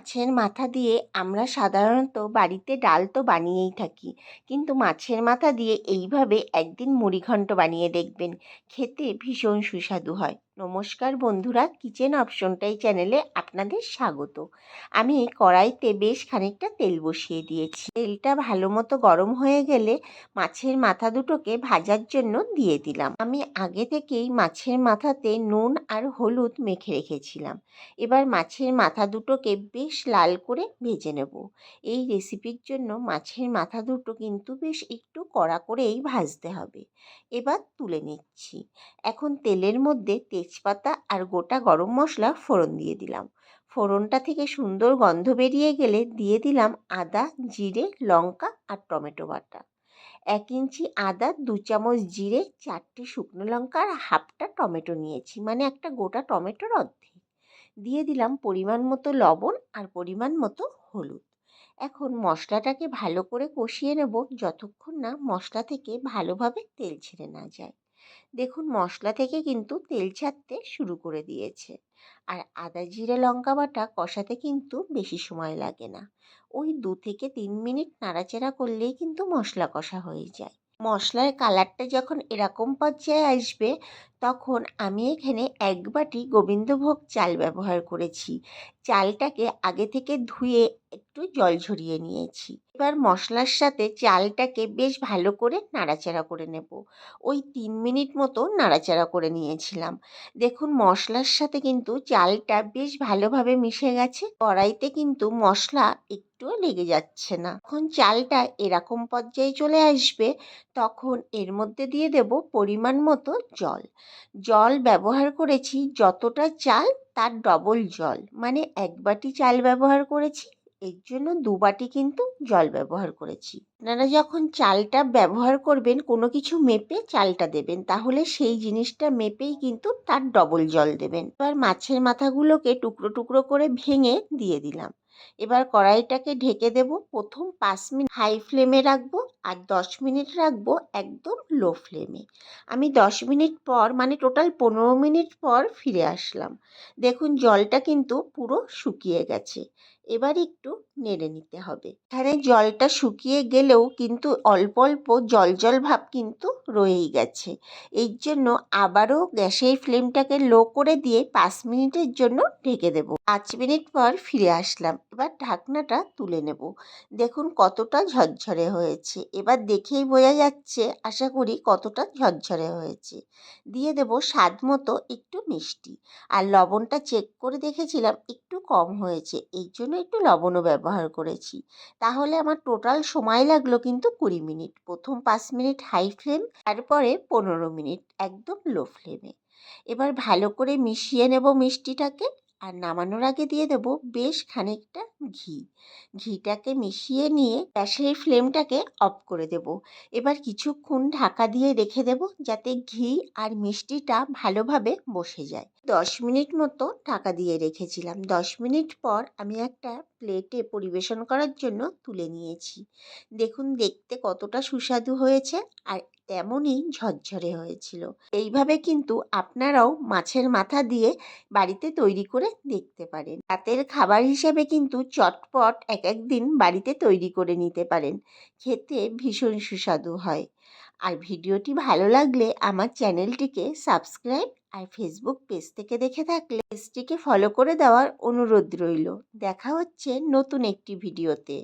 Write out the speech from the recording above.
মাছের মাথা দিয়ে আমরা সাধারণত বাড়িতে ডাল তো বানিয়েই থাকি, কিন্তু মাছের মাথা দিয়ে এইভাবে একদিন মুড়িঘণ্ট বানিয়ে দেখবেন, খেতে ভীষণ সুস্বাদু হয়। নমস্কার বন্ধুরা, কিচেন অপশনটাই চ্যানেলে আপনাদের স্বাগত। আমি কড়াইতে বেশ খানিকটা তেল বসিয়ে দিয়েছি। তেলটা ভালো মতো গরম হয়ে গেলে মাছের মাথা দুটোকে ভাজার জন্য দিয়ে দিলাম। আমি আগে থেকেই মাছের মাথাতে নুন আর হলুদ মেখে রেখেছিলাম। এবার মাছের মাথা দুটোকে বেশ লাল করে ভেজে নেব। এই রেসিপির জন্য মাছের মাথা দুটো কিন্তু বেশ একটু কড়া করেই ভাজতে হবে। এবার তুলে নিচ্ছি। এখন তেলের মধ্যে তেজপাতা আর গোটা গরম মশলা ফোড়ন দিয়ে দিলাম। ফোড়নটা থেকে সুন্দর গন্ধ বেরিয়ে গেলে দিয়ে দিলাম আদা, জিরে, লঙ্কা আর টমেটো বাটা। 1 ইঞ্চি আদা, 2 চামচ জিরে, 4টে শুকনো লঙ্কা আর হাফটা টমেটো নিয়েছি, মানে একটা গোটা টমেটোর অর্ধেক। দিয়ে দিলাম পরিমাণ মতো লবণ আর পরিমাণ মতো হলুদ। এখন মশলাটাকে ভালো করে কষিয়ে নেব যতক্ষণ না মশলা থেকে ভালোভাবে তেল ছেড়ে না যায়। দেখুন, মশলা থেকে কিন্তু তেল ছাড়তে শুরু করে দিয়েছে। আর আদা জিরে লঙ্কা বাটা কষাতে কিন্তু বেশি সময় লাগে না। ওই 2 থেকে 3 মিনিট নাড়াচাড়া করলেই কিন্তু মশলা কষা হয়ে যায়। মশলার কালারটা যখন এরকম পর্যায়ে আসবে, তখন আমি এখানে 1 বাটি গোবিন্দভোগ চাল ব্যবহার করেছি। চালটাকে আগে থেকে ধুয়ে একটু জল ঝরিয়ে নিয়েছি। এবার মশলার সাথে চালটাকে বেশ ভালো করে নাড়াচাড়া করে নেব। ওই 3 মিনিট মতো নাড়াচাড়া করে নিয়েছিলাম। দেখুন, মশলার সাথে কিন্তু চালটা বেশ ভালোভাবে মিশে গেছে। কড়াইতে কিন্তু মশলা একটুও লেগে যাচ্ছে না। এখন চালটা এরকম পর্যায়ে চলে আসবে, তখন এর মধ্যে দিয়ে দেব পরিমাণ মতো জল। জল ব্যবহার করেছি যতটা চাল তার ডবল জল, মানে 1 বাটি চাল ব্যবহার করেছি, এর জন্য 2 বাটি কিন্তু জল ব্যবহার করেছি। আপনারা যখন চালটা ব্যবহার করবেন কোনো কিছু মেপে চালটা দেবেন, তাহলে সেই জিনিসটা মেপেই কিন্তু তার ডবল জল দেবেন। এবার মাছের মাথাগুলোকে টুকরো টুকরো করে ভেঙে দিয়ে দিলাম। এবার কড়াইটাকে ঢেকে দেব। প্রথম 5 মিনিট হাই ফ্লেমে রাখবো আর 10 মিনিট রাখবো একদম লো ফ্লেমে। আমি 10 মিনিট পর, মানে টোটাল 15 মিনিট পর ফিরে আসলাম। দেখুন, জলটা কিন্তু পুরো শুকিয়ে গেছে। এবার একটু নেড়ে নিতে হবে। এখানে জলটা শুকিয়ে গেলেও কিন্তু অল্প অল্প জল জল ভাব কিন্তু রয়েই গেছে। এই জন্য আবারও গ্যাসের ফ্লেমটাকে লো করে দিয়ে 5 মিনিটের জন্য ঢেকে দেব। 5 মিনিট পর ফিরে আসলাম। এবার ঢাকনাটা তুলে নেব। দেখুন কতটা ঝরঝরে হয়েছে। এবার দেখেই বোঝা যাচ্ছে, আশা করি, কতটা ঝরঝরে হয়েছে। দিয়ে দেব স্বাদ মতো একটু মিষ্টি। আর লবণটা চেক করে দেখেছিলাম একটু কম হয়েছে, এই জন্য একটু লবণও ব্যবহার করেছি। তাহলে আমার টোটাল সময় লাগলো কিন্তু 20 মিনিট। প্রথম 5 মিনিট হাই ফ্লেম, তারপরে 15 মিনিট একদম লো ফ্লেমে। এবার ভালো করে মিশিয়ে নেব মিষ্টিটাকে। আর নামানোর আগে দিয়ে দেব বেশ খানিকটা ঘি। ঘিটাকে মিশিয়ে নিয়ে গ্যাসের ফ্লেমটাকে অফ করে দেব। এবার কিছুক্ষণ ঢাকা দিয়ে রেখে দেব, যাতে ঘি আর মিষ্টিটা ভালোভাবে বসে যায়। 10 মিনিট মতো ঢাকা দিয়ে রেখেছিলাম। 10 মিনিট পর আমি একটা প্লেটে পরিবেশন করার জন্য তুলে নিয়েছি। দেখুন দেখতে কতটা সুস্বাদু হয়েছে, আর তেমনই ঝরঝরে হয়েছিল। এইভাবে কিন্তু আপনারাও মাছের মাথা দিয়ে বাড়িতে তৈরি করে দেখতে পারেন। রাতের খাবার হিসেবে কিন্তু চটপট এক একদিন বাড়িতে তৈরি করে নিতে পারেন। খেতে ভীষণ সুস্বাদু হয়। আর ভিডিওটি ভালো লাগলে আমার চ্যানেলটিকে সাবস্ক্রাইব আর ফেসবুক পেজ থেকে দেখে থাকলে পেজটিকে ফলো করে দেওয়ার অনুরোধ রইল। দেখা হচ্ছে নতুন একটি ভিডিওতে।